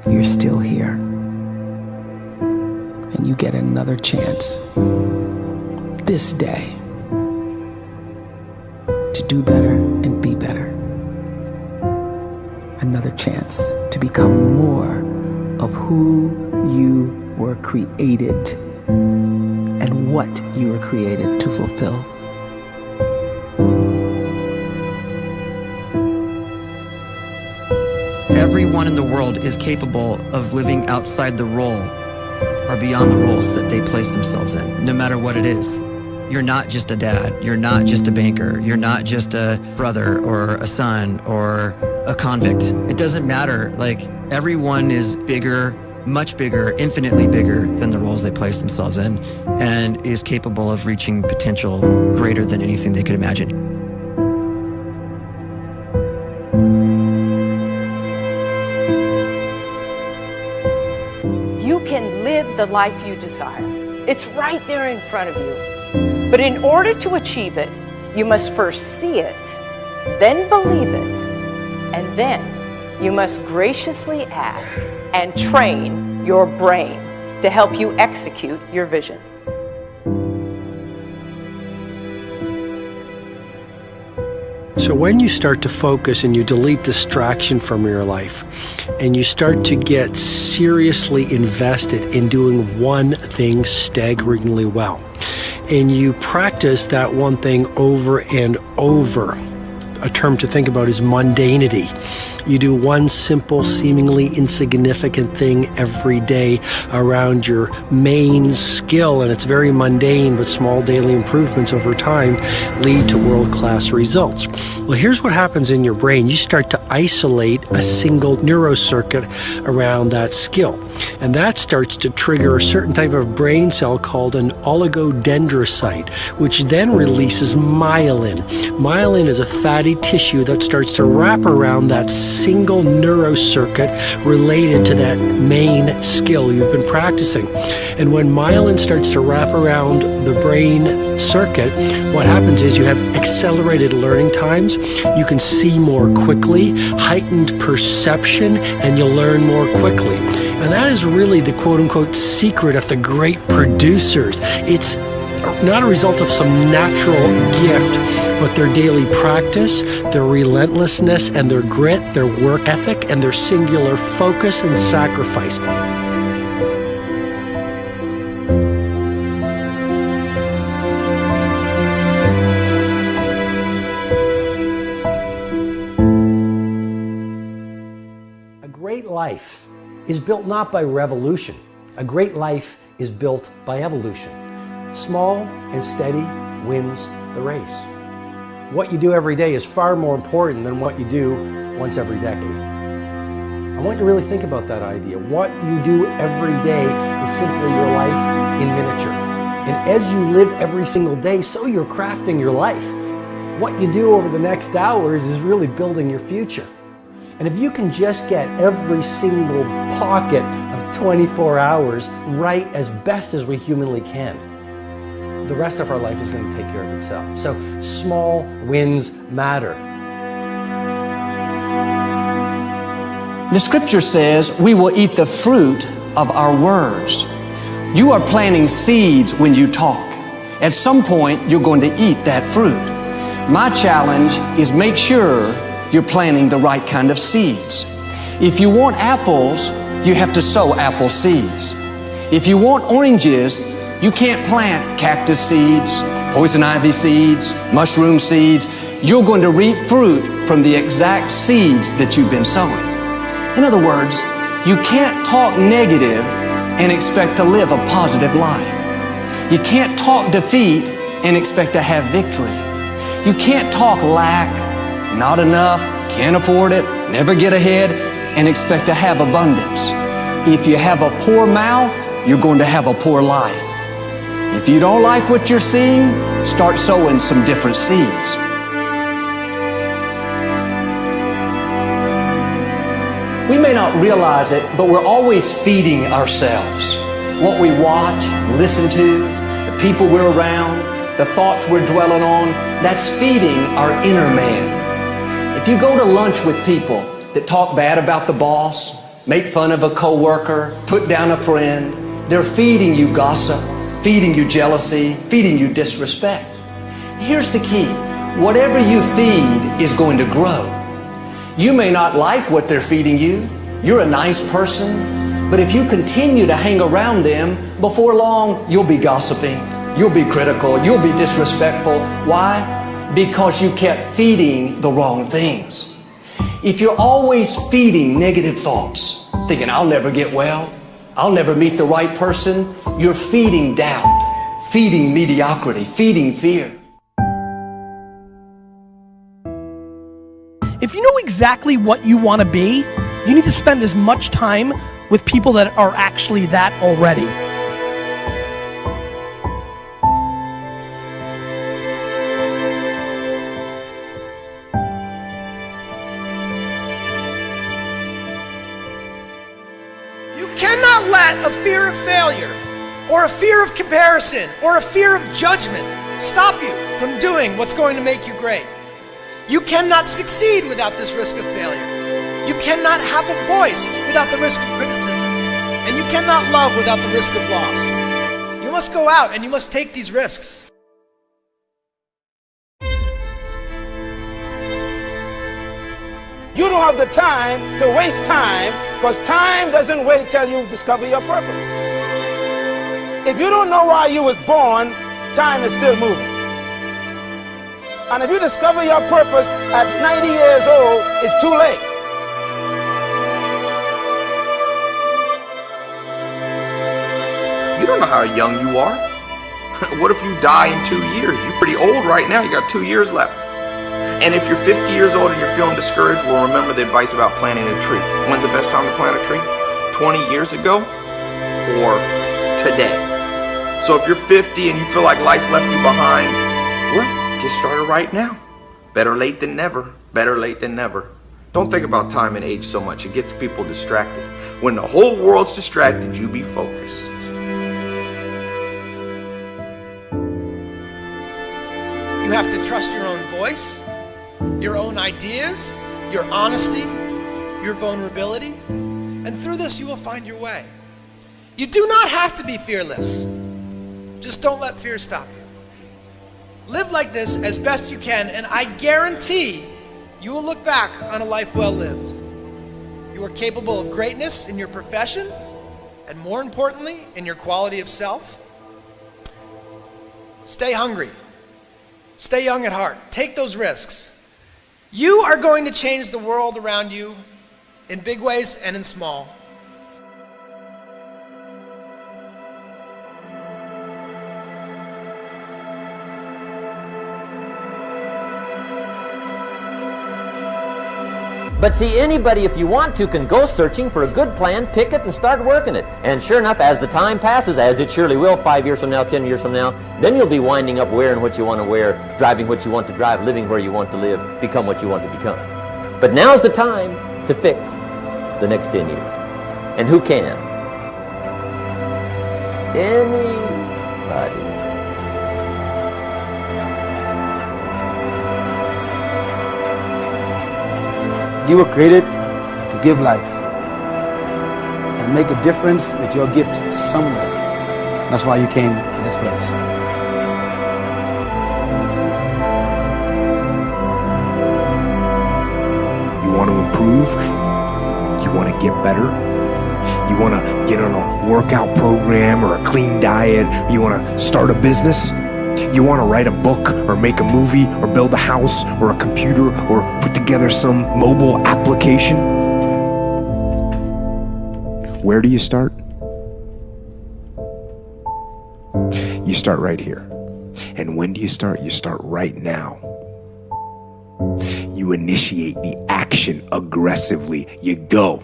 you're still here. And you get another chance this day to do better and be better. Another chance to become more of who you were created and what you were created to fulfill. Everyone in the world is capable of living outside the role or beyond the roles that they place themselves in, no matter what it is. You're not just a dad, you're not just a banker, you're not just a brother or a son or a convict. It doesn't matter. Like, everyone is bigger, much bigger, infinitely bigger than the roles they place themselves in, and is capable of reaching potential greater than anything they could imagine. You can live the life you desire. It's right there in front of you. But in order to achieve it, you must first see it, then believe it, and then you must graciously ask and train your brain to help you execute your vision. So when you start to focus and you delete distraction from your life, and you start to get seriously invested in doing one thing staggeringly well, and you practice that one thing over and over, a term to think about is mundanity. You do one simple, seemingly insignificant thing every day around your main skill, and it's very mundane, but small daily improvements over time lead to world-class results. Well, here's what happens in your brain. You start to isolate a single neurocircuit around that skill, and that starts to trigger a certain type of brain cell called an oligodendrocyte, which then releases myelin. Myelin is a fatty tissue that starts to wrap around that single neurocircuit related to that main skill you've been practicing. And when myelin starts to wrap around the brain circuit, what happens is you have accelerated learning times, you can see more quickly, heightened perception, and you'll learn more quickly. And that is really the quote-unquote secret of the great producers. It's not a result of some natural gift, but their daily practice, their relentlessness and their grit, their work ethic, and their singular focus and sacrifice. A great life is built not by revolution. A great life is built by evolution. Small and steady wins the race. What you do every day is far more important than what you do once every decade. I want you to really think about that idea. What you do every day is simply your life in miniature. And as you live every single day, so you're crafting your life. What you do over the next hours is really building your future. And if you can just get every single pocket of 24 hours right as best as we humanly can, the rest of our life is going to take care of itself. So small wins matter. The scripture says we will eat the fruit of our words. You are planting seeds when you talk. At some point, you're going to eat that fruit. My challenge is make sure you're planting the right kind of seeds. If you want apples, you have to sow apple seeds. If you want oranges, you can't plant cactus seeds, poison ivy seeds, mushroom seeds. You're going to reap fruit from the exact seeds that you've been sowing. In other words, you can't talk negative and expect to live a positive life. You can't talk defeat and expect to have victory. You can't talk lack, not enough, can't afford it, never get ahead, and expect to have abundance. If you have a poor mouth, you're going to have a poor life. If you don't like what you're seeing, start sowing some different seeds. We may not realize it, but we're always feeding ourselves. What we watch, listen to, the people we're around, the thoughts we're dwelling on, that's feeding our inner man. If you go to lunch with people that talk bad about the boss, make fun of a coworker, put down a friend. They're feeding you gossip, feeding you jealousy, feeding you disrespect. Here's the key. Whatever you feed is going to grow. You may not like what they're feeding you. You're a nice person. But if you continue to hang around them, before long, you'll be gossiping. You'll be critical. You'll be disrespectful. Why? Because you kept feeding the wrong things. If you're always feeding negative thoughts, thinking, I'll never get well, I'll never meet the right person, you're feeding doubt, feeding mediocrity, feeding fear. If you know exactly what you want to be, you need to spend as much time with people that are actually that already. You cannot let a fear of failure, or a fear of comparison, or a fear of judgment stop you from doing what's going to make you great. You cannot succeed without this risk of failure. You cannot have a voice without the risk of criticism. And you cannot love without the risk of loss. You must go out and you must take these risks. You don't have the time to waste time, because time doesn't wait till you discover your purpose. If you don't know why you was born, time is still moving. And if you discover your purpose at 90 years old, it's too late. You don't know how young you are. What if you die in 2 years? You're pretty old right now. You got 2 years left. And if you're 50 years old and you're feeling discouraged, well, remember the advice about planting a tree. When's the best time to plant a tree? 20 years ago or today? So if you're 50 and you feel like life left you behind, well, get started right now. Better late than never. Better late than never. Don't think about time and age so much. It gets people distracted. When the whole world's distracted, you be focused. You have to trust your own voice, your own ideas, your honesty, your vulnerability, and through this you will find your way. You do not have to be fearless. Just don't let fear stop you. Live like this as best you can, and I guarantee you will look back on a life well lived. You are capable of greatness in your profession, and more importantly, in your quality of self. Stay hungry. Stay young at heart. Take those risks. You are going to change the world around you in big ways and in small. But see, anybody, if you want to, can go searching for a good plan, pick it, and start working it. And sure enough, as the time passes, as it surely will 5 years from now, 10 years from now, then you'll be winding up wearing what you want to wear, driving what you want to drive, living where you want to live, become what you want to become. But now's the time to fix the next 10 years. And who can? Anybody. You were created to give life and make a difference with your gift somewhere. That's why you came to this place. You want to improve? You want to get better? You want to get on a workout program or a clean diet? You want to start a business? You want to write a book or make a movie or build a house or a computer or put together some mobile application? Where do you start? You start right here. And when do you start? You start right now. You initiate the action aggressively. You go.